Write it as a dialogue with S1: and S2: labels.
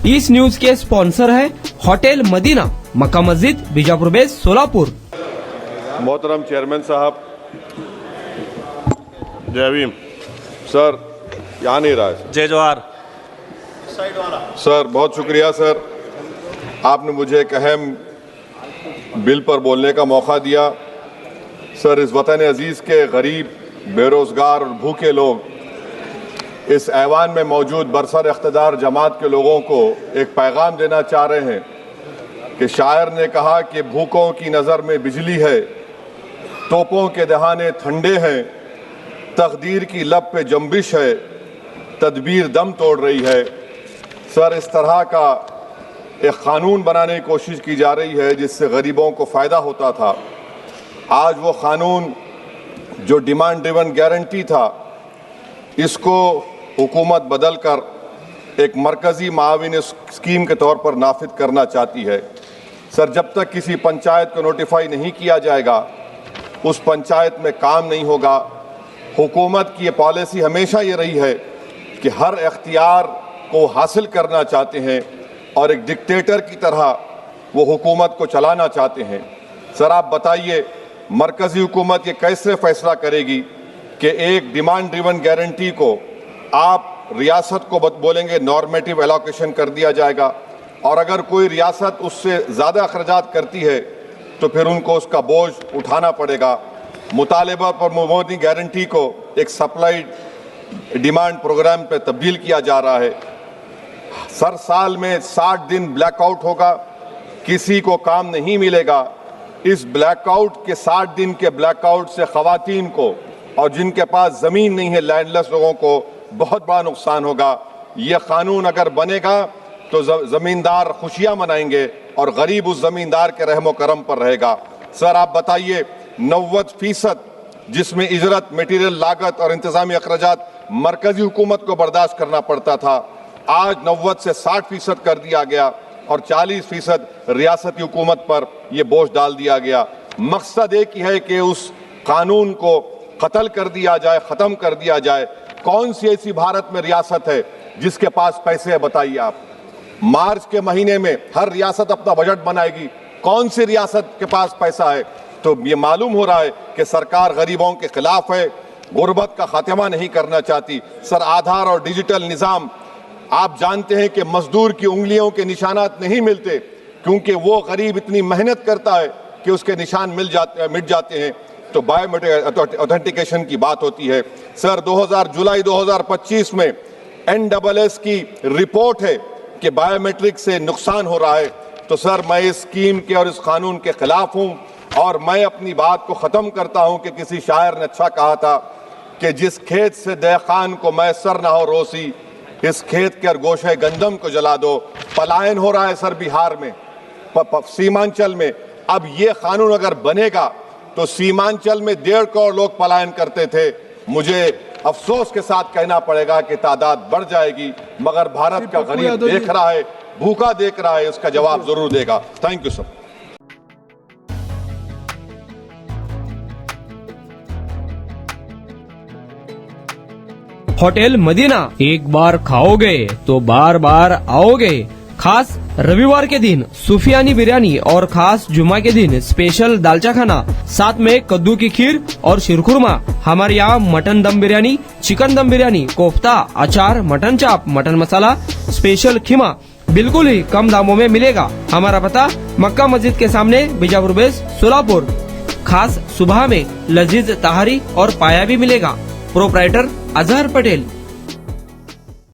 S1: इस न्यूज के स्पॉन्सर है होटल मदीना, मक्का मस्जिद, बीजापुर बेस, सोलापुर।
S2: मोहतरम चेयरमैन साहब, जय भीम। सर यहाँ नहीं रहा है।
S3: जय जोहार।
S2: सर बहुत शुक्रिया सर, आपने मुझे एक अहम बिल पर बोलने का मौका दिया। सर इस वतन अजीज़ के गरीब, बेरोज़गार और भूखे लोग इस ऐवान में मौजूद बरसर इख्तिदार जमात के लोगों को एक पैगाम देना चाह रहे हैं कि शायर ने कहा कि भूखों की नज़र में बिजली है, तोपों के दहाने ठंडे हैं, तकदीर की लब पे जंबिश है, तदबीर दम तोड़ रही है। सर इस तरह का एक क़ानून बनाने की कोशिश की जा रही है जिससे गरीबों को फ़ायदा होता था। आज वो क़ानून जो डिमांड ड्रिवन गारंटी था, इसको हुकूमत बदल कर एक मरकज़ी माविन स्कीम के तौर पर नाफिज करना चाहती है। सर जब तक किसी पंचायत को नोटिफाई नहीं किया जाएगा, उस पंचायत में काम नहीं होगा। हुकूमत की ये पॉलिसी हमेशा ये रही है कि हर इख्तियार को हासिल करना चाहते हैं और एक डिक्टेटर की तरह वो हुकूमत को चलाना चाहते हैं। सर आप बताइए, मरकज़ी हुकूमत ये कैसे फ़ैसला करेगी कि एक डिमांड ड्रिवन गारंटी को आप रियासत को बोलेंगे नॉर्मेटिव एलोकेशन कर दिया जाएगा, और अगर कोई रियासत उससे ज़्यादा अखराजात करती है तो फिर उनको उसका बोझ उठाना पड़ेगा। मुतालिबा पर मोदी गारंटी को एक सप्लाई डिमांड प्रोग्राम पे तब्दील किया जा रहा है। सर साल में 60 दिन ब्लैकआउट होगा, किसी को काम नहीं मिलेगा। इस ब्लैकआउट के 60 दिन के ब्लैकआउट से ख़वातीन को और जिनके पास ज़मीन नहीं है, लैंडलेस लोगों को बहुत बड़ा नुकसान होगा। ये क़ानून अगर बनेगा तो ज़मींदार खुशियाँ मनाएंगे और गरीब उस ज़मींदार के रहमो करम पर रहेगा। सर आप बताइए, 90% जिसमें इजरत, मटीरियल लागत और इंतज़ामी अखराजात मरकज़ी हुकूमत को बर्दाश्त करना पड़ता था, आज 90 से 60% कर दिया गया और 40% रियासती हुकूमत पर यह बोझ डाल दिया गया। मकसद एक ही है कि उस कानून को कत्ल कर दिया जाए, ख़त्म कर दिया जाए। कौन सी ऐसी भारत में रियासत है जिसके पास पैसे है, बताइए आप। मार्च के महीने में हर रियासत अपना बजट बनाएगी, कौन सी रियासत के पास पैसा है? तो ये मालूम हो रहा है कि सरकार गरीबों के खिलाफ है, गुर्बत का खात्मा नहीं करना चाहती। सर आधार और डिजिटल निज़ाम, आप जानते हैं कि मजदूर की उंगलियों के निशानात नहीं मिलते क्योंकि वो गरीब इतनी मेहनत करता है कि उसके निशान मिट जाते हैं। तो बायोमेट्रिक ऑथेंटिकेशन की बात होती है। सर जुलाई 2025 में NSS की रिपोर्ट है कि बायोमेट्रिक से नुकसान हो रहा है। तो सर मैं इस स्कीम के और इस कानून के खिलाफ हूँ और मैं अपनी बात को ख़त्म करता हूँ कि किसी शायर ने अच्छा कहा था कि जिस खेत से देखान को मैसर ना हो रोसी, इस खेत के गोशे गंदम को जला दो। पलायन हो रहा है सर बिहार में, सीमांचल में। अब ये कानून अगर बनेगा तो सीमांचल में 1.5 करोड़ लोग पलायन करते थे। मुझे अफसोस के साथ कहना पड़ेगा कि तादाद बढ़ जाएगी, मगर भारत का गरीब देख रहा है, भूखा देख रहा है, उसका जवाब जरूर देगा। Thank you sir.
S1: Hotel Madina, एक बार खाओगे तो बार बार आओगे। खास रविवार के दिन सूफियानी बिरयानी और खास जुमा के दिन स्पेशल दालचा खाना, साथ में कद्दू की खीर और शीरखुरमा। हमारे यहाँ मटन दम बिरयानी, चिकन दम बिरयानी, कोफ्ता, अचार, मटन चाप, मटन मसाला, स्पेशल खीमा बिल्कुल ही कम दामों में मिलेगा। हमारा पता मक्का मस्जिद के सामने, बीजापुर बेस, सोलापुर। खास सुबह में लजीज तहारी और पाया भी मिलेगा। प्रोप्राइटर अजहर पटेल।